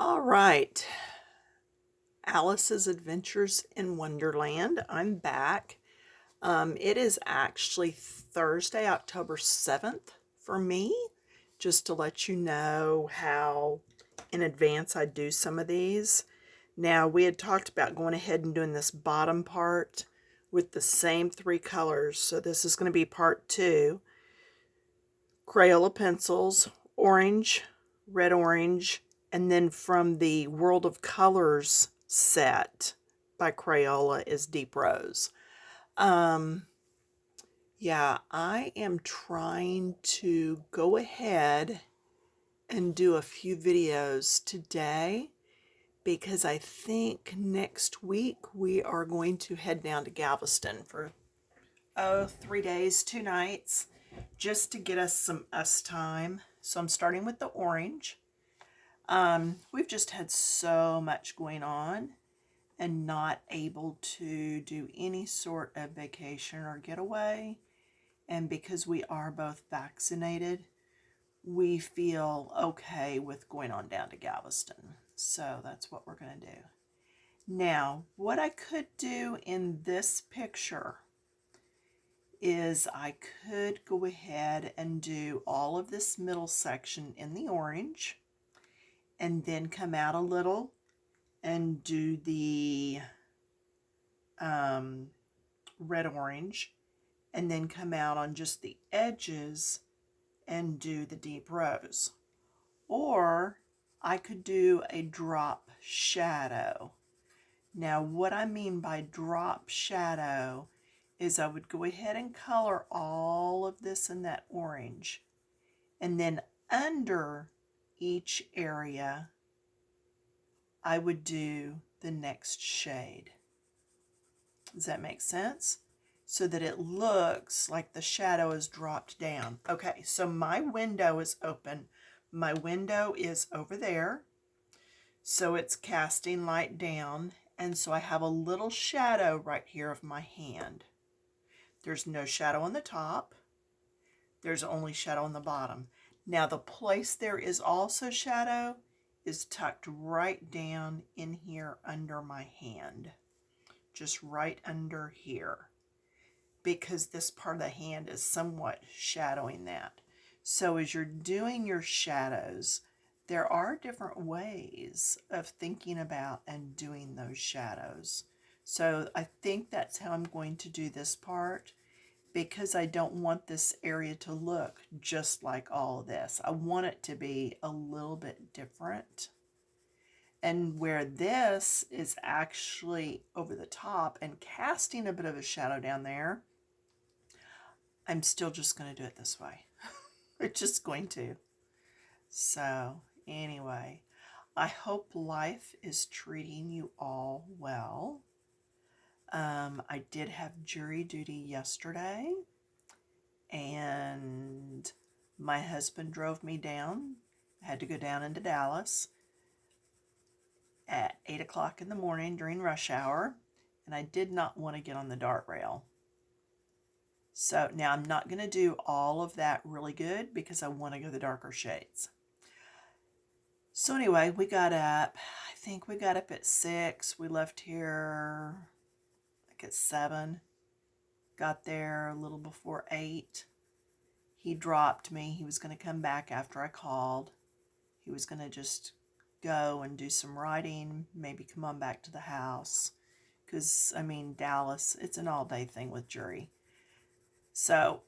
All right, Alice's Adventures in Wonderland. I'm back. It is actually Thursday, October 7th for me, just to let you know how in advance I do some of these. Now, we had talked about going ahead and doing this bottom part with the same three colors. So this is going to be part two. Crayola pencils, orange, red orange, and then from the World of Colors set by Crayola is Deep Rose. Um, yeah, I am trying to go ahead and do a few videos today because I think next week we are going to head down to Galveston for 3 days, 2 nights, just to get us some us time. So I'm starting with the orange. We've just had so much going on and not able to do any sort of vacation or getaway. And because we are both vaccinated, we feel okay with going on down to Galveston. So that's what we're going to do. Now, what I could do in this picture is I could go ahead and do all of this middle section in the orange and then come out a little and do the red orange and then come out on just the edges and do the deep rose. Or I could do a drop shadow. Now what I mean by drop shadow is I would go ahead and color all of this in that orange, and then under each area I would do the next shade. Does that make sense? So that it looks like the shadow is dropped down. Okay, so my window is open. My window is over there, so it's casting light down, and so I have a little shadow right here of my hand. There's no shadow on the top. There's only shadow on the bottom. Now the place there is also shadow is tucked right down in here under my hand. Just right under here. Because this part of the hand is somewhat shadowing that. So as you're doing your shadows, there are different ways of thinking about and doing those shadows. So I think that's how I'm going to do this part, because I don't want this area to look just like all of this. I want it to be a little bit different. And where this is actually over the top and casting a bit of a shadow down there, I'm still just going to do it this way. We're just going to. So anyway, I hope life is treating you all well. I did have jury duty yesterday, and my husband drove me down. I had to go down into Dallas at 8 o'clock in the morning during rush hour, and I did not want to get on the dart rail. So now I'm not going to do all of that really good because I want to go the darker shades. So anyway, we got up, I think we got up at 6. We left here like at 7. Got there a little before 8. He dropped me. He was going to come back after I called. He was going to just go and do some writing, maybe come on back to the house. Because, I mean, Dallas, it's an all-day thing with jury. So,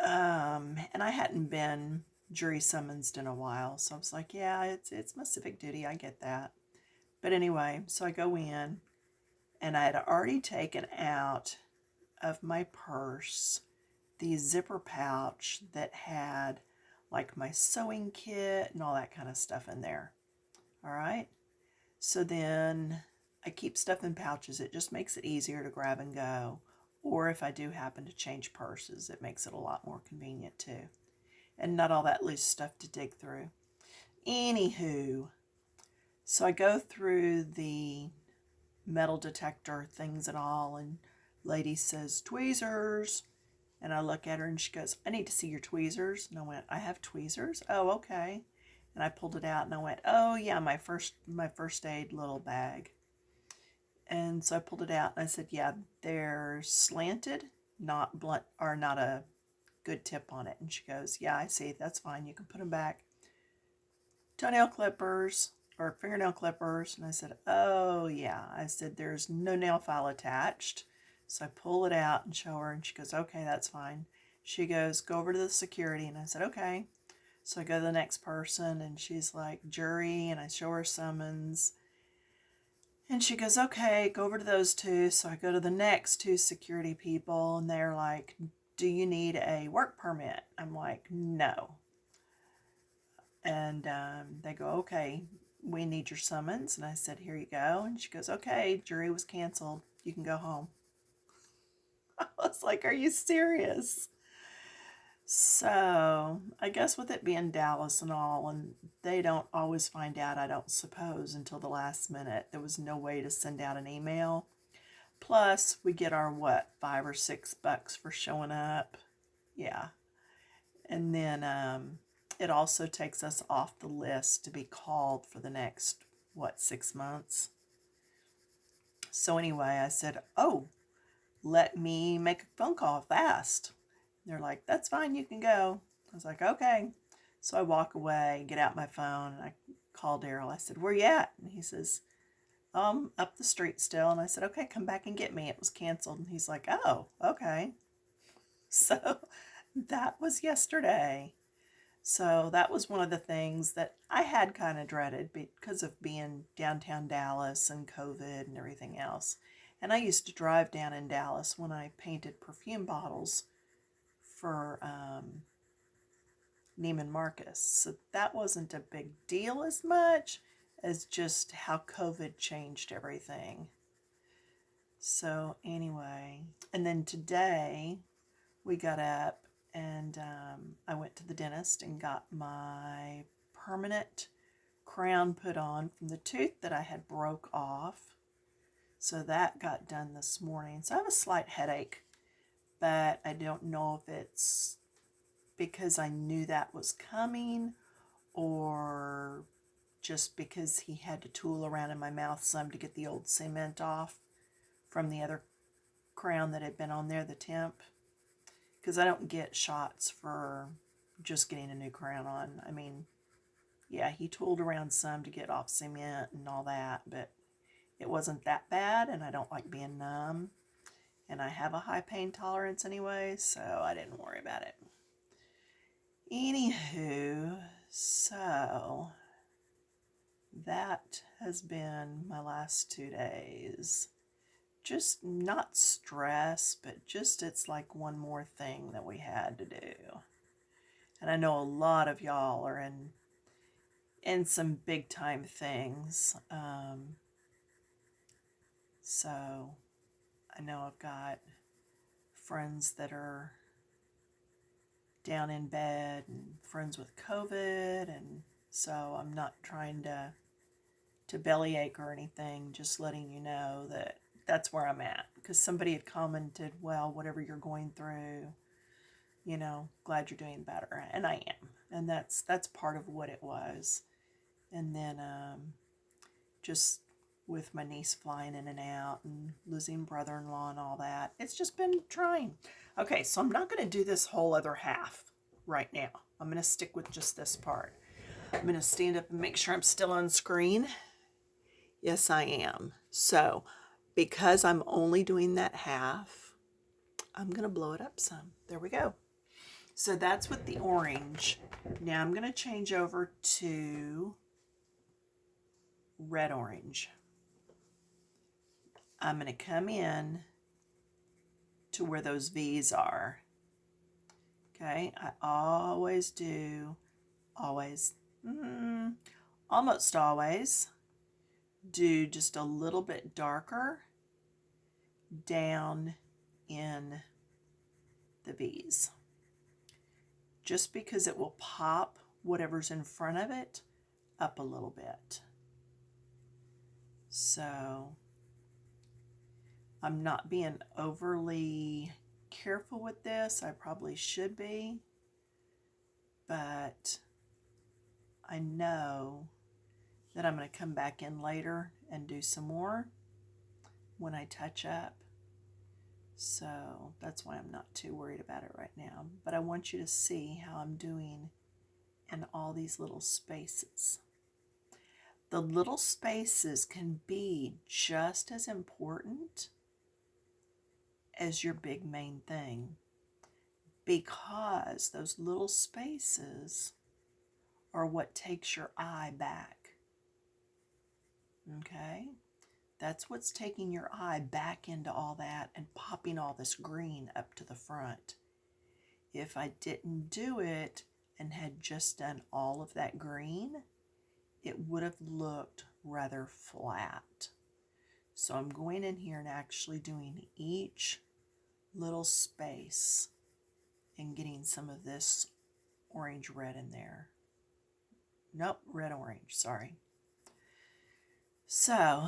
and I hadn't been jury summonsed in a while, so I was like, yeah, it's my civic duty, I get that. But anyway, so I go in, and I had already taken out of my purse the zipper pouch that had like my sewing kit and all that kind of stuff in there. All right, so then I keep stuff in pouches. It just makes it easier to grab and go. Or if I do happen to change purses, it makes it a lot more convenient too. And not all that loose stuff to dig through. Anywho, so I go through the metal detector things and all, and lady says, tweezers. And I look at her and she goes, I need to see your tweezers. And I went, I have tweezers? Oh, okay. And I pulled it out and I went, oh yeah, my first aid little bag. And so I pulled it out and I said, yeah, they're slanted, not blunt, or not a good tip on it. And she goes, yeah, I see, that's fine, you can put them back. Toenail clippers or fingernail clippers. And I said, oh yeah. I said, there's no nail file attached. So I pull it out and show her and she goes, okay, that's fine. She goes, go over to the security. And I said, okay. So I go to the next person and she's like, jury, and I show her summons. And she goes, okay, go over to those two. So I go to the next two security people and they're like, do you need a work permit? I'm like, no. And they go, okay, we need your summons. And I said, here you go. And she goes, okay, jury was canceled. You can go home. I was like, are you serious? So I guess with it being Dallas and all, and they don't always find out, I don't suppose, until the last minute. There was no way to send out an email. Plus, we get our, what, $5 or $6 for showing up? Yeah. And then it also takes us off the list to be called for the next, what, 6 months? So anyway, I said, oh, let me make a phone call fast. They're like, that's fine, you can go. I was like, okay. So I walk away, get out my phone, and I call Daryl. I said, where you at? And he says, up the street still. And I said, okay, come back and get me. It was canceled. And he's like, oh, okay. So that was yesterday. So that was one of the things that I had kind of dreaded because of being downtown Dallas and COVID and everything else. And I used to drive down in Dallas when I painted perfume bottles for Neiman Marcus. So that wasn't a big deal as much as just how COVID changed everything. So anyway, and then today we got up and I went to the dentist and got my permanent crown put on from the tooth that I had broke off. So that got done this morning. So I have a slight headache, but I don't know if it's because I knew that was coming or just because he had to tool around in my mouth some to get the old cement off from the other crown that had been on there, the temp. Because I don't get shots for just getting a new crown on. I mean, yeah, he tooled around some to get off cement and all that, but it wasn't that bad, and I don't like being numb. And I have a high pain tolerance anyway, so I didn't worry about it. Anywho, so that has been my last 2 days. Just not stress, but just it's like one more thing that we had to do. And I know a lot of y'all are in some big time things. So I know I've got friends that are down in bed and friends with COVID, and so I'm not trying to bellyache or anything, just letting you know that that's where I'm at. Because somebody had commented, well, whatever you're going through, you know, glad you're doing better. And I am. And that's part of what it was. And then just with my niece flying in and out and losing brother-in-law and all that, it's just been trying. Okay, so I'm not going to do this whole other half right now. I'm going to stick with just this part. I'm going to stand up and make sure I'm still on screen. Yes, I am. So, because I'm only doing that half, I'm going to blow it up some. There we go. So that's with the orange. Now I'm going to change over to red orange. I'm going to come in to where those V's are. Okay, I always do, almost always do just a little bit darker down in the V's. Just because it will pop whatever's in front of it up a little bit. So I'm not being overly careful with this. I probably should be, but I know that I'm going to come back in later and do some more when I touch up. So that's why I'm not too worried about it right now. But I want you to see how I'm doing in all these little spaces. The little spaces can be just as important as your big main thing, because those little spaces are what takes your eye back. Okay? That's what's taking your eye back into all that and popping all this green up to the front. If I didn't do it and had just done all of that green, it would have looked rather flat. So I'm going in here and actually doing each little space and getting some of this orange red in there. Nope, red orange, sorry. So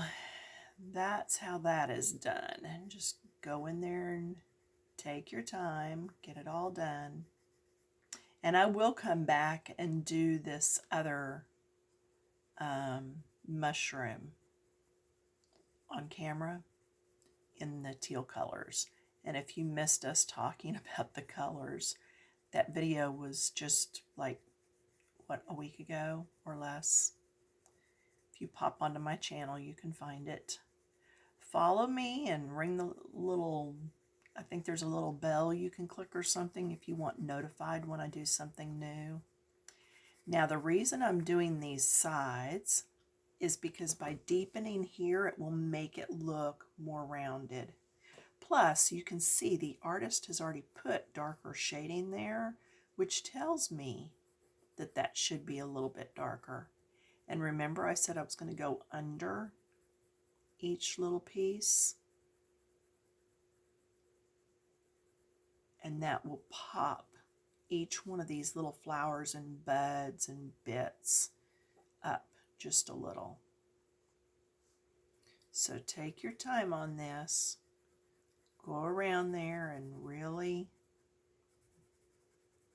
that's how that is done. And just go in there and take your time, get it all done. And I will come back and do this other mushroom on camera in the teal colors. And if you missed us talking about the colors, that video was just like, what, a week ago or less. If you pop onto my channel, you can find it. Follow me and ring the little, I think there's a little bell you can click or something if you want notified when I do something new. Now the reason I'm doing these sides is because by deepening here, it will make it look more rounded. Plus, you can see the artist has already put darker shading there, which tells me that that should be a little bit darker. And remember I said I was going to go under each little piece, and that will pop each one of these little flowers and buds and bits up just a little. So take your time on this, go around there and really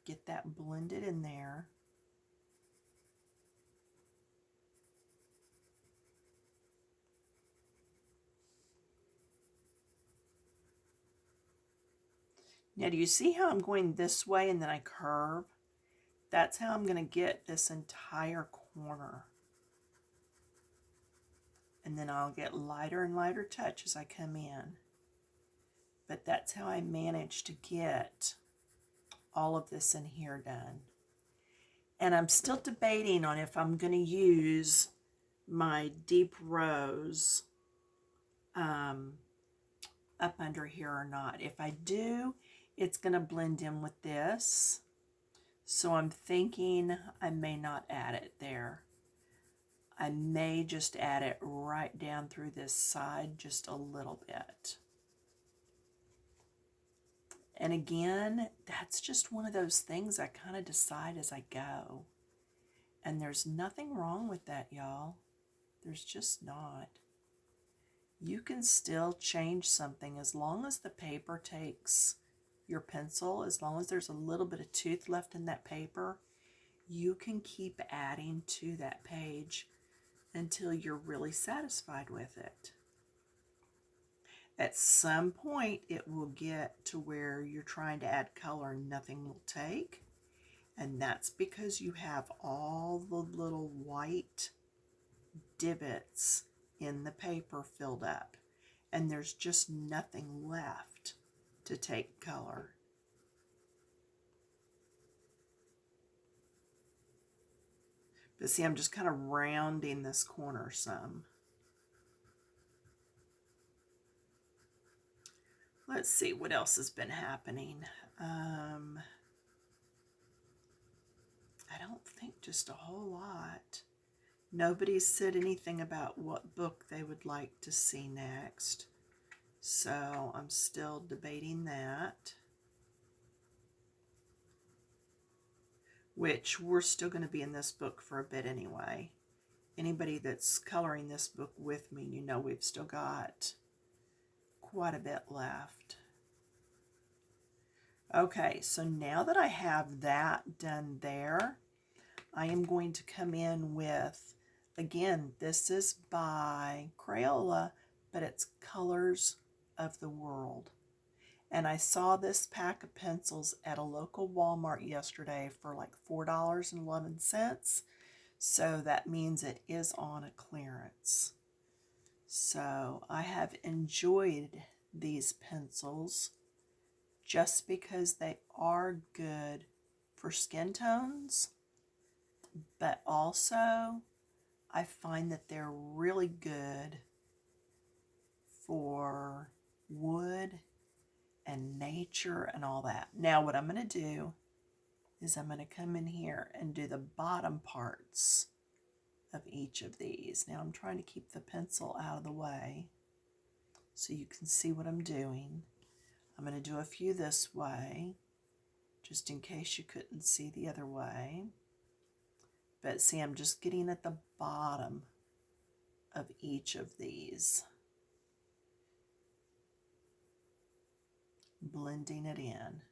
get that blended in there. Now, do you see how I'm going this way and then I curve? That's how I'm going to get this entire corner. And then I'll get lighter and lighter touch as I come in. But that's how I managed to get all of this in here done. And I'm still debating on if I'm going to use my deep rose up under here or not. If I do, it's going to blend in with this. So I'm thinking I may not add it there. I may just add it right down through this side just a little bit. And again, that's just one of those things I kind of decide as I go. And there's nothing wrong with that, y'all. There's just not. You can still change something as long as the paper takes your pencil, as long as there's a little bit of tooth left in that paper, you can keep adding to that page until you're really satisfied with it. At some point, it will get to where you're trying to add color and nothing will take. And that's because you have all the little white divots in the paper filled up. And there's just nothing left to take color. But see, I'm just kind of rounding this corner some. Let's see what else has been happening. I don't think just a whole lot. Nobody's said anything about what book they would like to see next. So I'm still debating that. Which we're still going to be in this book for a bit anyway. Anybody that's coloring this book with me, you know we've still got quite a bit left. Okay, so now that I have that done there, I am going to come in with, again, this is by Crayola, but it's Colors of the World. And I saw this pack of pencils at a local Walmart yesterday for like $4.11. So that means it is on a clearance. So I have enjoyed these pencils just because they are good for skin tones, but also I find that they're really good for wood and nature and all that. Now what I'm going to do is I'm going to come in here and do the bottom parts of each of these. Now I'm trying to keep the pencil out of the way so you can see what I'm doing. I'm going to do a few this way, just in case you couldn't see the other way. But see, I'm just getting at the bottom of each of these, blending it in.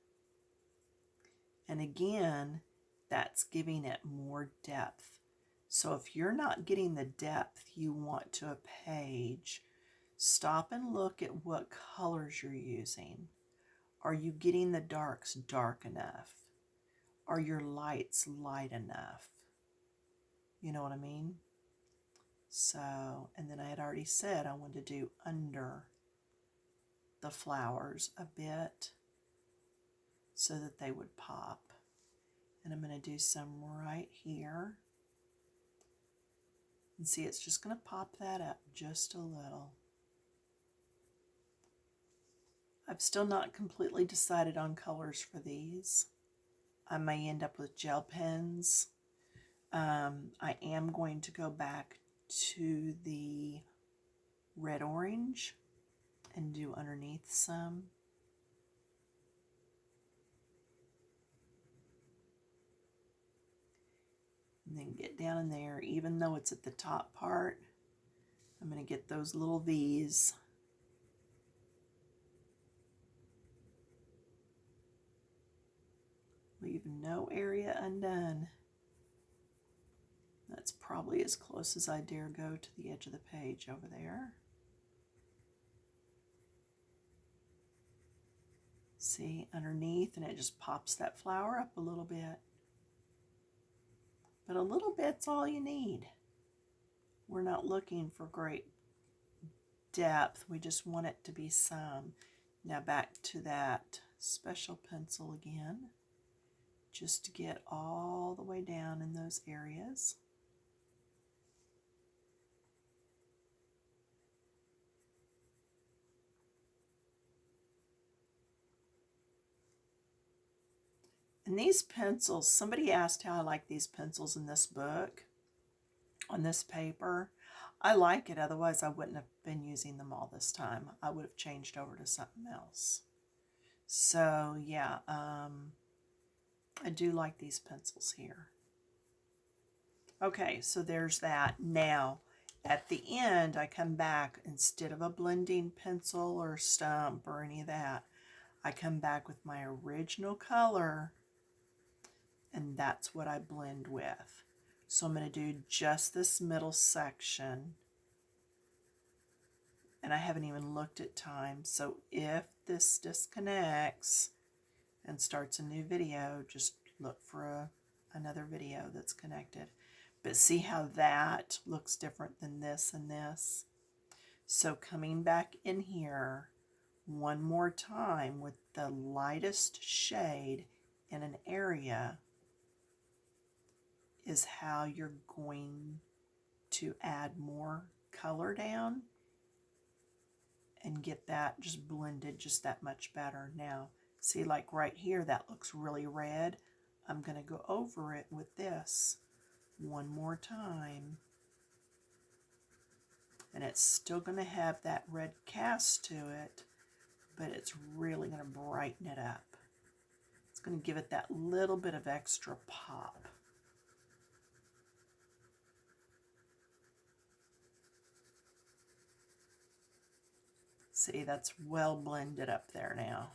And again, that's giving it more depth. So if you're not getting the depth you want to a page, stop and look at what colors you're using. Are you getting the darks dark enough? Are your lights light enough? You know what I mean? So, and then I had already said I wanted to do under the flowers a bit so that they would pop. And I'm going to do some right here. And see, it's just going to pop that up just a little. I've still not completely decided on colors for these. I may end up with gel pens. I am going to go back to the red orange and do underneath some. And then get down in there, even though it's at the top part, I'm going to get those little V's. Leave no area undone. That's probably as close as I dare go to the edge of the page over there. See, underneath, and it just pops that flower up a little bit. But a little bit's all you need. We're not looking for great depth. We just want it to be some. Now back to that special pencil again, just to get all the way down in those areas. And these pencils, somebody asked how I like these pencils in this book, on this paper. I like it, otherwise I wouldn't have been using them all this time. I would have changed over to something else. So yeah, I do like these pencils here. Okay, so there's that. Now, at the end, I come back, instead of a blending pencil or stump or any of that, I come back with my original color, and that's what I blend with. So I'm going to do just this middle section, and I haven't even looked at time, so if this disconnects and starts a new video, just look for another video that's connected. But see how that looks different than this and this? So coming back in here one more time with the lightest shade in an area is how you're going to add more color down and get that just blended just that much better. Now, see, like right here, that looks really red. I'm going to go over it with this one more time. And it's still going to have that red cast to it, but it's really going to brighten it up. It's going to give it that little bit of extra pop. See, that's well blended up there now.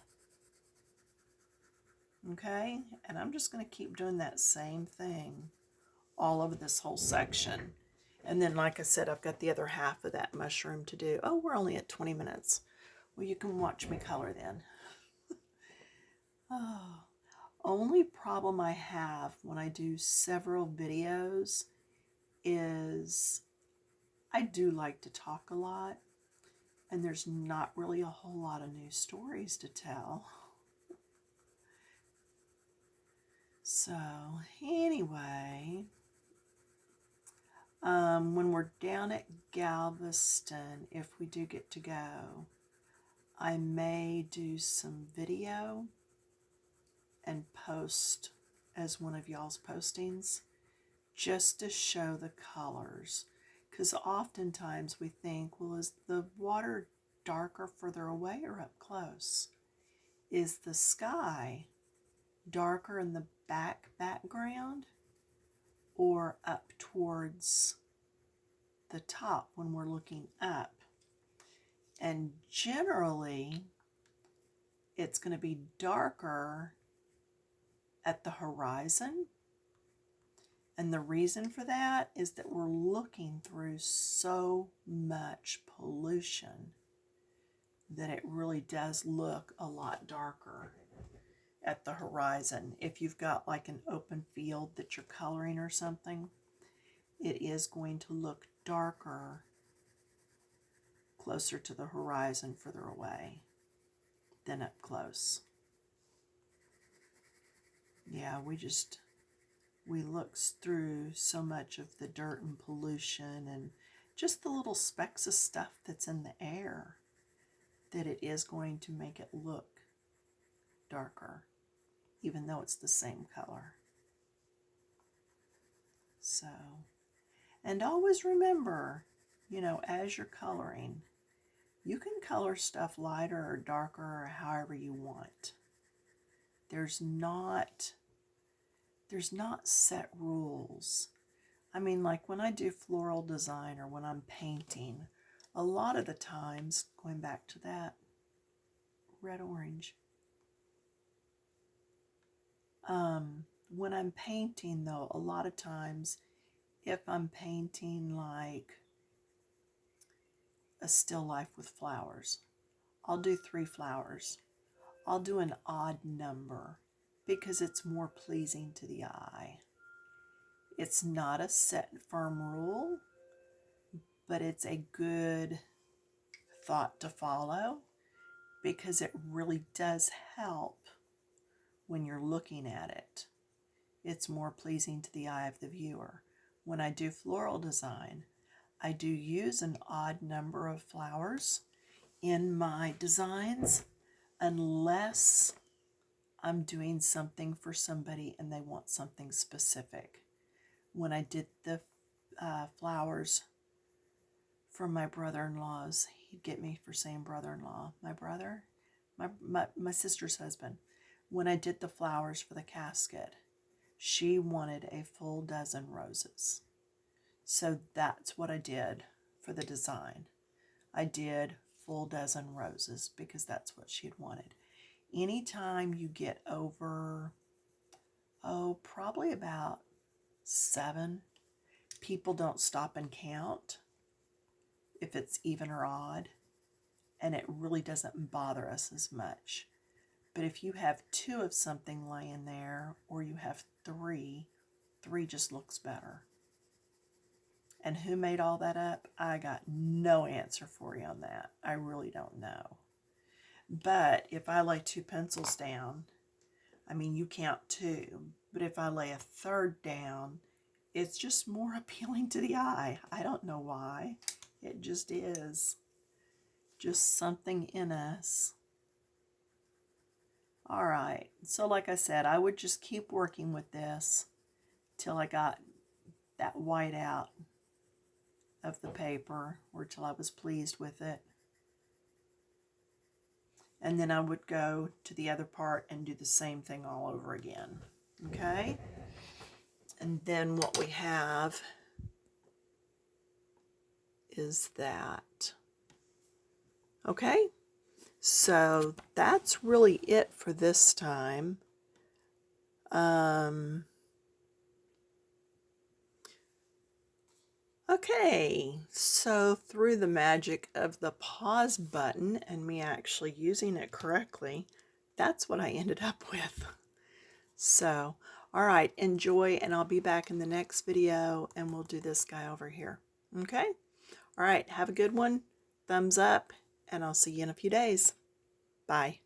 Okay, and I'm just going to keep doing that same thing all over this whole section. And then, like I said, I've got the other half of that mushroom to do. Oh, we're only at 20 minutes. Well, you can watch me color then. Oh, only problem I have when I do several videos is I do like to talk a lot, and there's not really a whole lot of new stories to tell. So, anyway, when we're down at Galveston, if we do get to go, I may do some video and post as one of y'all's postings just to show the colors. Because oftentimes we think, well, is the water darker further away or up close? Is the sky darker in the background or up towards the top when we're looking up? And generally, it's going to be darker at the horizon. And the reason for that is that we're looking through so much pollution that it really does look a lot darker at the horizon. If you've got like an open field that you're coloring or something, it is going to look darker closer to the horizon further away than up close. Yeah, we look through so much of the dirt and pollution and just the little specks of stuff that's in the air that it is going to make it look darker, even though it's the same color. So, and always remember, as you're coloring, you can color stuff lighter or darker or however you want. There's not set rules. I mean, like when I do floral design or when I'm painting, a lot of the times, going back to that red orange, when I'm painting though, a lot of times, if I'm painting like a still life with flowers, I'll do 3 flowers. I'll do an odd number because it's more pleasing to the eye. It's not a set firm rule, but it's a good thought to follow because it really does help when you're looking at it. It's more pleasing to the eye of the viewer. When I do floral design, I do use an odd number of flowers in my designs unless I'm doing something for somebody and they want something specific. When I did the flowers for my brother-in-law's, he'd get me for saying brother-in-law, my sister's husband. When I did the flowers for the casket, she wanted a full dozen roses. So that's what I did for the design. I did full dozen roses because that's what she had wanted. Anytime you get over, probably about 7, people don't stop and count if it's even or odd, and it really doesn't bother us as much. But if you have 2 of something laying there, or you have 3 just looks better. And who made all that up? I got no answer for you on that. I really don't know. But if I lay 2 pencils down, I mean, you count 2, but if I lay a 3rd down, it's just more appealing to the eye. I don't know why. It just is. Just something in us. All right. So like I said, I would just keep working with this till I got that white out of the paper or till I was pleased with it. And then I would go to the other part and do the same thing all over again. Okay? And then what we have is that. Okay? So that's really it for this time. Okay, so through the magic of the pause button and me actually using it correctly, that's what I ended up with. So, all right, enjoy, and I'll be back in the next video and we'll do this guy over here. Okay? All right, have a good one. Thumbs up, and I'll see you in a few days. Bye.